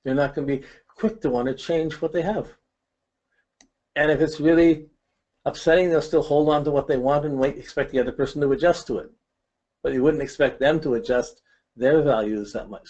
They're not going to be quick to want to change what they have. And if it's really upsetting, they'll still hold on to what they want and expect the other person to adjust to it. But you wouldn't expect them to adjust their values that much.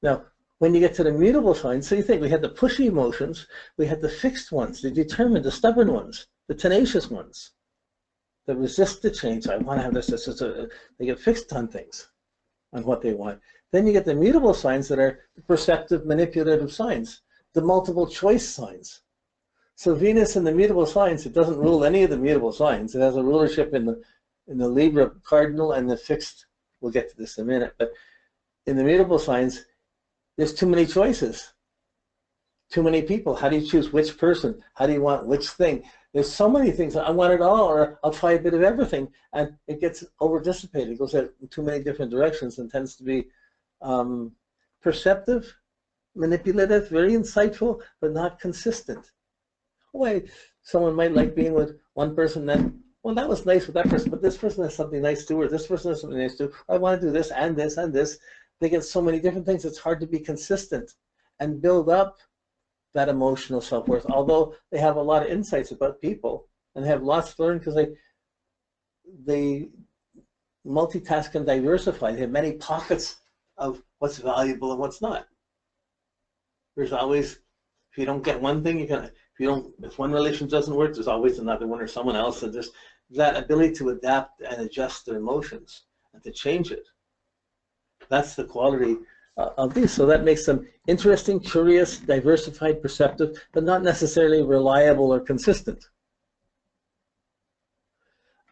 Now, when you get to the mutable signs, so you think we had the pushy emotions, we had the fixed ones, the determined, the stubborn ones, the tenacious ones, that resist the change. I want to have this. They get fixed on things, on what they want. Then you get the mutable signs that are the perceptive, manipulative signs, the multiple choice signs. So Venus in the mutable signs, it doesn't rule any of the mutable signs. It has a rulership in the Libra cardinal and the fixed. We'll get to this in a minute. But in the mutable signs, there's too many choices, too many people. How do you choose which person? How do you want which thing? There's so many things. I want it all, or I'll try a bit of everything, and it gets over dissipated. It goes in too many different directions and tends to be perceptive, manipulative, very insightful, but not consistent. Why someone might like being with one person, then, well, that was nice with that person, but this person has something nice to do, or this person has something nice to do. I want to do this and this and this. They get so many different things, it's hard to be consistent and build up that emotional self-worth, although they have a lot of insights about people and they have lots to learn because they multitask and diversify. They have many pockets of what's valuable and what's not. There's always, if you don't get one thing, if one relationship doesn't work, there's always another one or someone else. And just that ability to adapt and adjust their emotions and to change it. That's the quality of these. So that makes them interesting, curious, diversified, perceptive, but not necessarily reliable or consistent.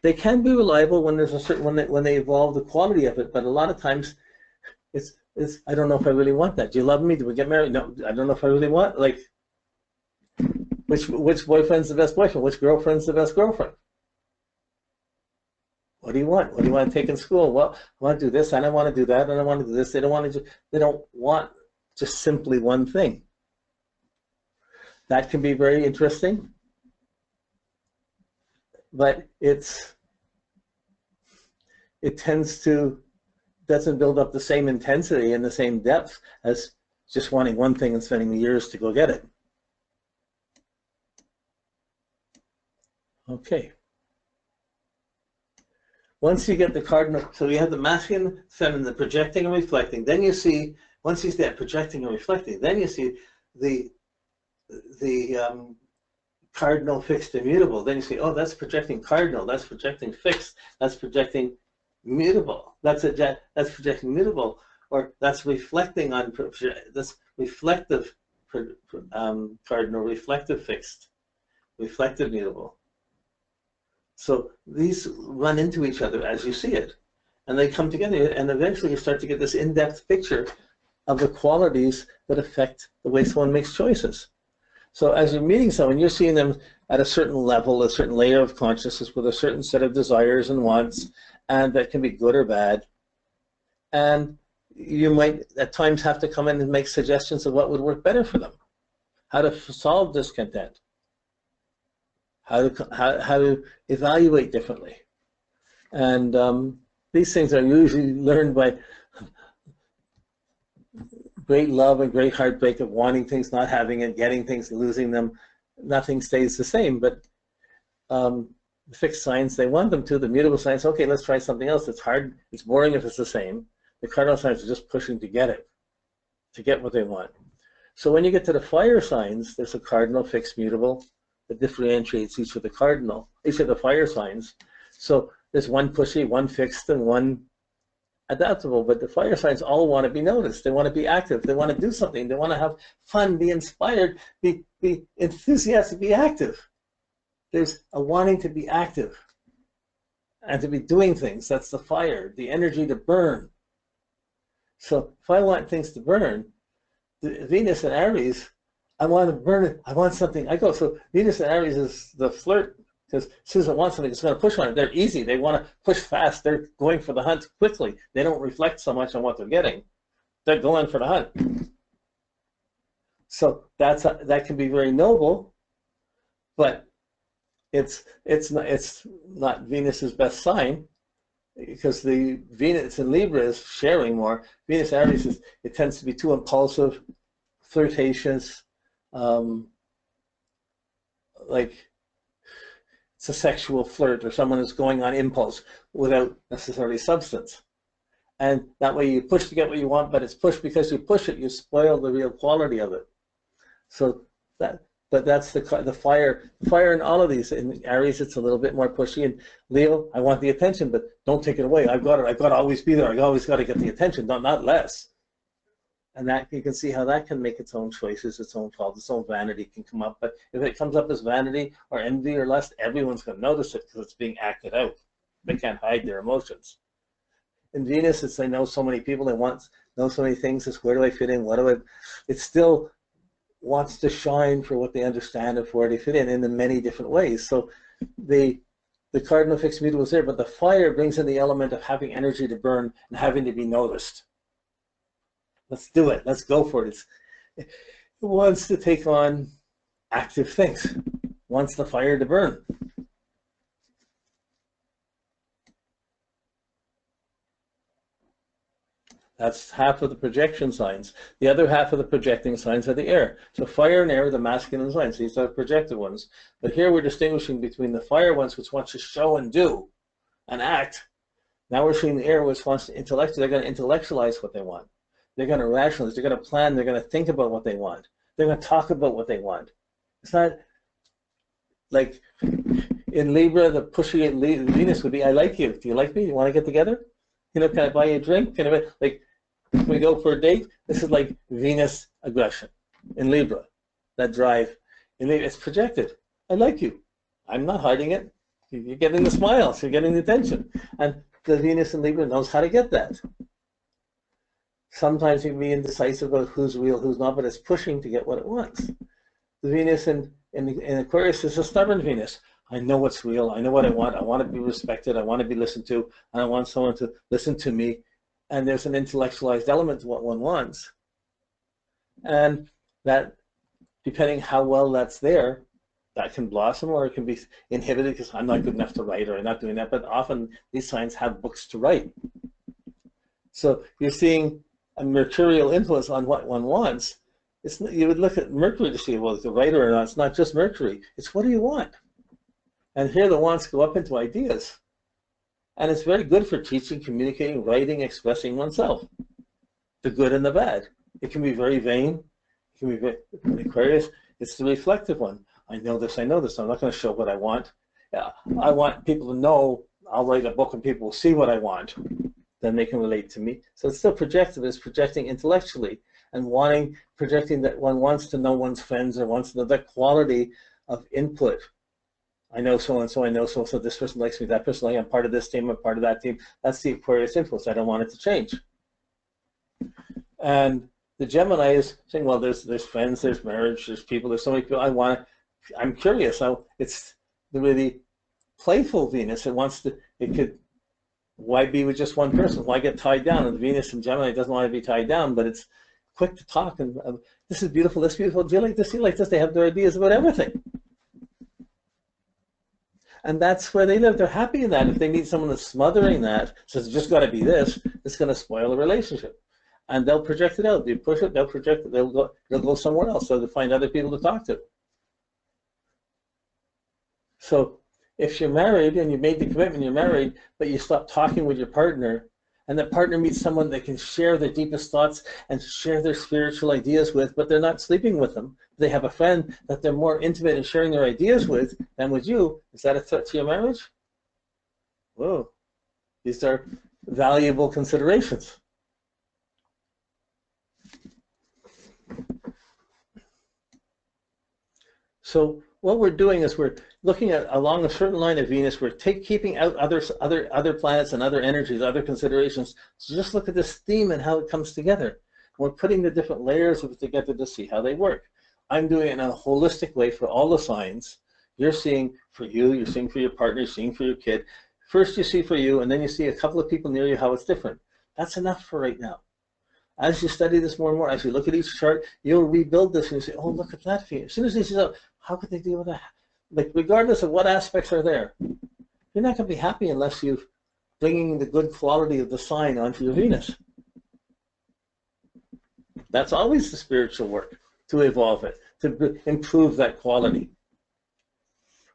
They can be reliable when there's a certain when they evolve the quality of it, but a lot of times it's I don't know if I really want that. Do you love me? Do we get married? No, I don't know if I really want. Like, which boyfriend's the best boyfriend? Which girlfriend's the best girlfriend? What do you want? What do you want to take in school? Well, I want to do this, and I want to do that, and I want to do this. They don't want just simply one thing. That can be very interesting, but it doesn't build up the same intensity and the same depth as just wanting one thing and spending years to go get it. Okay. Once you get the cardinal, so you have the masculine, feminine, the projecting and reflecting. Then you see, once you see that projecting and reflecting, then you see the cardinal, fixed, immutable. Then you see, oh, that's projecting cardinal, that's projecting fixed, that's projecting mutable, that's projecting mutable, or that's reflecting on this reflective cardinal, reflective fixed, reflective mutable. So these run into each other as you see it, and they come together, and eventually you start to get this in-depth picture of the qualities that affect the way someone makes choices. So as you're meeting someone, you're seeing them at a certain level, a certain layer of consciousness with a certain set of desires and wants, and that can be good or bad. And you might at times have to come in and make suggestions of what would work better for them, how to solve discontent, how to evaluate differently. And these things are usually learned by great love and great heartbreak of wanting things, not having it, getting things, losing them. Nothing stays the same, but the fixed signs, they want them to. The mutable signs, okay, let's try something else. It's hard, it's boring if it's the same. The cardinal signs are just pushing to get it, to get what they want. So when you get to the fire signs, there's a cardinal, fixed, mutable that differentiates each of the cardinal, each of the fire signs. So there's one pushy, one fixed, and one adaptable, but the fire signs all want to be noticed. They want to be active. They want to do something. They want to have fun, be inspired, be enthusiastic, be active. There's a wanting to be active and to be doing things. That's the fire, the energy to burn. So if I want things to burn, Venus and Aries, I want to burn it. I want something. I go, so Venus and Aries is the flirt, because as soon as it wants something, it's going to push on it. They're easy. They want to push fast. They're going for the hunt quickly. They don't reflect so much on what they're getting. They're going for the hunt. So that can be very noble, but it's not Venus's best sign. because the Venus in Libra is sharing more. Venus Aries is, it tends to be too impulsive, flirtatious, like it's a sexual flirt, or someone who's going on impulse without necessarily substance. And that way you push to get what you want, but it's pushed because you push it, you spoil the real quality of it. So that, but that's the fire. Fire in all of these. In Aries, it's a little bit more pushy. And Leo, I want the attention, but don't take it away. I've got it. I've got to always be there. I've always got to get the attention, not less. And that, you can see how that can make its own choices, its own faults, its own vanity can come up. But if it comes up as vanity or envy or lust, everyone's going to notice it because it's being acted out. They can't hide their emotions. In Venus, it's they know so many people, they know so many things. It's where do I fit in? What do I? It still wants to shine for what they understand of where they fit in the many different ways. So the cardinal fixed mutable is there, but the fire brings in the element of having energy to burn and having to be noticed. Let's do it. Let's go for it. It wants to take on active things. It wants the fire to burn. That's half of the projection signs. The other half of the projecting signs are the air. So fire and air are the masculine signs. These are the projected ones. But here we're distinguishing between the fire ones, which want to show and do and act. Now we're seeing the air, which wants to intellectualize. They're going to intellectualize what they want. They're going to rationalize. They're going to plan. They're going to think about what they want. They're going to talk about what they want. It's not like in Libra, the pushy Venus would be, I like you. Do you like me? You want to get together? You know, can I buy you a drink? Can I, like, we go for a date? This is like Venus aggression in Libra, that drive. In Libra, it's projected. I like you. I'm not hiding it. You're getting the smiles. You're getting the attention. And the Venus in Libra knows how to get that. Sometimes you can be indecisive about who's real, who's not, but it's pushing to get what it wants. The Venus in Aquarius is a stubborn Venus. I know what's real. I know what I want. I want to be respected. I want to be listened to. And I want someone to listen to me. And there's an intellectualized element to what one wants. And that, depending how well that's there, that can blossom or it can be inhibited because I'm not good enough to write or I'm not doing that. But often these signs have books to write. So you're seeing a mercurial influence on what one wants. It's, you would look at Mercury to see, well, it's a writer or not. It's not just Mercury. It's what do you want? And here the wants go up into ideas. And it's very good for teaching, communicating, writing, expressing oneself, the good and the bad. It can be very vain. It can be very, Aquarius, it's the reflective one. I know this, I know this. I'm not going to show what I want. I want people to know. I'll write a book and people will see what I want. Then they can relate to me. So it's still projective. It's projecting intellectually and projecting that one wants to know one's friends or wants to know that quality of input. I know so-and-so, I know so-and-so, this person likes me, that person likes me, I'm part of this team, I'm part of that team. That's the Aquarius influence. I don't want it to change. And the Gemini is saying, well, there's friends, there's marriage, there's people, there's so many people. I'm curious. It's the really playful Venus. Why be with just one person? Why get tied down? And the Venus in Gemini doesn't want to be tied down, but it's quick to talk. And this is beautiful, this is beautiful. Do you like this? Do you like this? They have their ideas about everything. And that's where they live. They're happy in that. If they meet someone that's smothering that, says it's just got to be this, it's going to spoil the relationship. And they'll project it out. You push it, they'll project it. They'll go somewhere else. So they'll find other people to talk to. So if you're married and you made the commitment, you're married, but you stop talking with your partner, and that partner meets someone that can share their deepest thoughts and share their spiritual ideas with, but they're not sleeping with them. They have a friend that they're more intimate in sharing their ideas with than with you. Is that a threat to your marriage? Whoa. These are valuable considerations. So what we're doing is we're looking at along a certain line of Venus. We're keeping out other planets and other energies, other considerations. So just look at this theme and how it comes together. We're putting the different layers of it together to see how they work. I'm doing it in a holistic way for all the signs. You're seeing for you, you're seeing for your partner, you're seeing for your kid. First you see for you, and then you see a couple of people near you how it's different. That's enough for right now. As you study this more and more, as you look at each chart, you'll rebuild this and you say, oh, look at that. As soon as you see that, how could they deal with that? Like, regardless of what aspects are there, you're not going to be happy unless you've bringing the good quality of the sign onto your Venus. That's always the spiritual work, to evolve it, to improve that quality.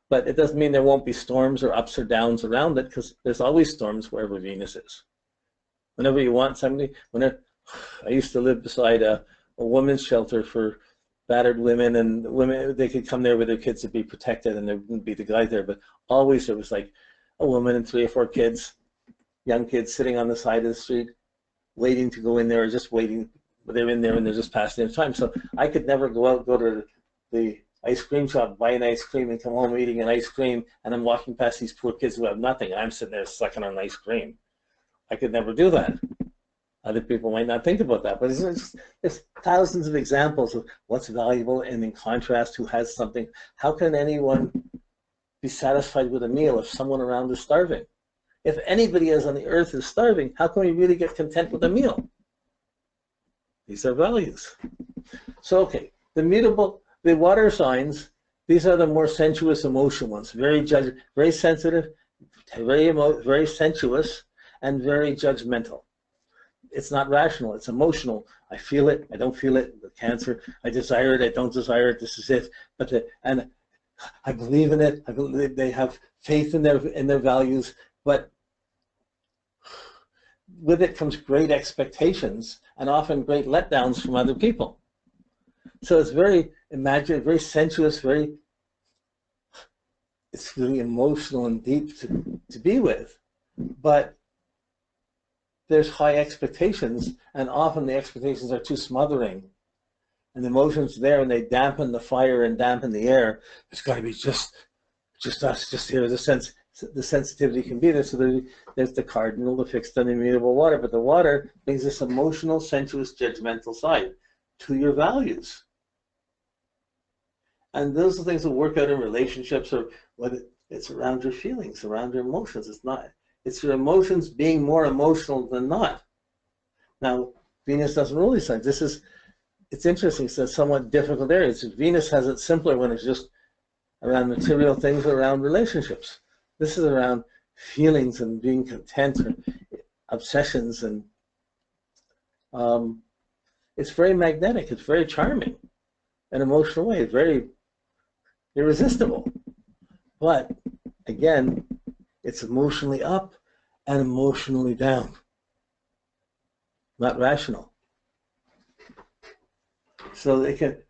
But it doesn't mean there won't be storms or ups or downs around it, because there's always storms wherever Venus is. Whenever you want somebody, I used to live beside a women's shelter for battered women, and women, they could come there with their kids to be protected, and there wouldn't be the guy there, but always there was like a woman and 3 or 4 kids, young kids sitting on the side of the street, waiting to go in there, or just waiting. They're in there and they're just passing their time. So I could never go to the ice cream shop, buy an ice cream, and come home eating an ice cream, and I'm walking past these poor kids who have nothing. I'm sitting there sucking on ice cream. I could never do that. Other people might not think about that, but there's thousands of examples of what's valuable, and in contrast, who has something. How can anyone be satisfied with a meal if someone around is starving? If anybody else on the earth is starving, how can we really get content with a meal? These are values. So, okay, the water signs, these are the more sensuous, emotional ones. Very sensitive, very sensuous, and very judgmental. It's not rational, it's emotional. I feel it, I don't feel it. The Cancer, I desire it, I don't desire it. This is it. And I believe in it. I believe they have faith in their values, but with it comes great expectations and often great letdowns from other people. So it's very imaginative, very sensuous, it's really emotional and deep to be with. But there's high expectations, and often the expectations are too smothering. And the emotions there, and they dampen the fire and dampen the air. It's got to be just us, just here. The sensitivity can be there. So there's the cardinal, the fixed and immutable water. But the water brings this emotional, sensuous, judgmental side to your values. And those are things that work out in relationships, or whether it's around your feelings, around your emotions. It's your emotions being more emotional than not. Now, Venus doesn't rule these signs. It's interesting. It's a somewhat difficult area. Venus has it simpler when it's just around material things or around relationships. This is around feelings and being content, or obsessions, and it's very magnetic. It's very charming, in an emotional way. It's very irresistible. But again, it's emotionally up and emotionally down, not rational. So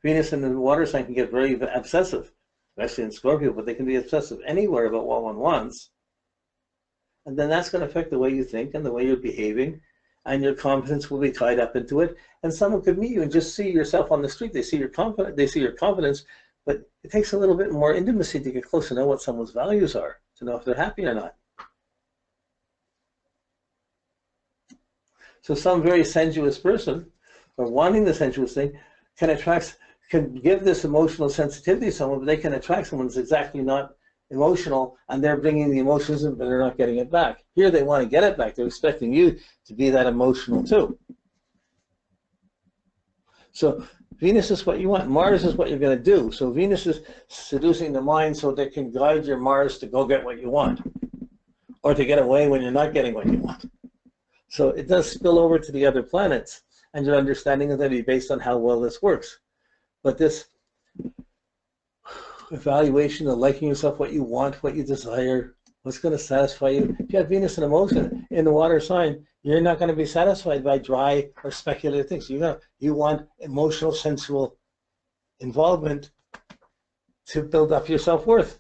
Venus in the water sign can get very obsessive, especially in Scorpio, but they can be obsessive anywhere about what one wants. And then that's going to affect the way you think and the way you're behaving, and your confidence will be tied up into it. And someone could meet you and just see yourself on the street. They see your confidence, but it takes a little bit more intimacy to get close to know what someone's values are, to know if they're happy or not. So some very sensuous person, or wanting the sensuous thing, can give this emotional sensitivity to someone, but they can attract someone that's exactly not emotional, and they're bringing the emotions in, but they're not getting it back. Here they want to get it back. They're expecting you to be that emotional too. So Venus is what you want. Mars is what you're going to do. So Venus is seducing the mind so they can guide your Mars to go get what you want, or to get away when you're not getting what you want. So it does spill over to the other planets, and your understanding of that will be based on how well this works. But this evaluation of liking yourself, what you want, what you desire, what's going to satisfy you. If you have Venus in emotion in the water sign, you're not going to be satisfied by dry or speculative things. You want emotional, sensual involvement to build up your self-worth.